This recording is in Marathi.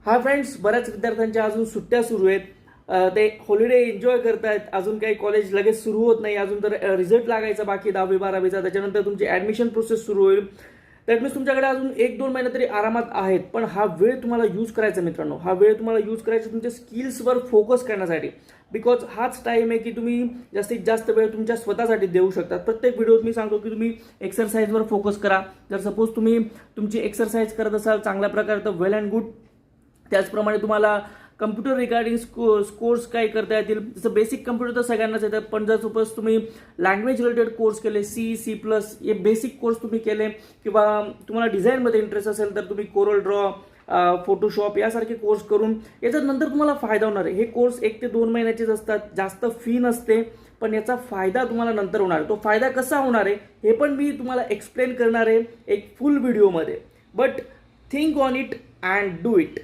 हा फ्रेंड्स, बऱ्याच विद्यार्थ्यांच्या अजून सुट्ट्या सुरू आहेत. ते हॉलिडे एन्जॉय करतायत. अजून काही कॉलेज लगेच सुरू होत नाही. अजून तर रिझल्ट लागायचा बाकी 10वी-12वीचा. त्याच्यानंतर तुमची ॲडमिशन प्रोसेस सुरू होईल. दॅट मीन्स तुमच्याकडे अजून 1-2 महिने तरी आरामात आहेत. पण हा वेळ तुम्हाला यूज करायचा मित्रांनो. हा वेळ तुम्हाला यूज करायचा तुमच्या स्किल्सवर फोकस करण्यासाठी. बिकॉज हाच टाईम आहे की तुम्ही जास्तीत जास्त वेळ तुमच्या स्वतःसाठी देऊ शकता. प्रत्येक व्हिडिओत मी सांगतो की तुम्ही एक्सरसाइजवर फोकस करा. जर सपोज तुम्ही तुमची एक्सरसाइज करत असाल चांगल्या प्रकारे तर वेल अँड गुड. त्याचप्रमाणे तुम्हाला कम्प्युटर रिगार्डिंग कोर्स काय करता येतील. जसं बेसिक कम्प्युटर तर सगळ्यांनाच येतात, पण जर सपोज तुम्ही लँग्वेज रिलेटेड कोर्स केले, C++ हे बेसिक कोर्स तुम्ही केले, किंवा तुम्हाला डिझाईनमध्ये इंटरेस्ट असेल तर तुम्ही कोरल ड्रॉ, फोटोशॉप यासारखे कोर्स करून याच्यात नंतर तुम्हाला फायदा होणार आहे. हे कोर्स 1 ते 2 महिन्याचेच असतात, जास्त फी नसते, पण याचा फायदा तुम्हाला नंतर होणार आहे. तो फायदा कसा होणार आहे हे पण मी तुम्हाला एक्सप्लेन करणार आहे एक फुल व्हिडिओमध्ये. But think on it and do it.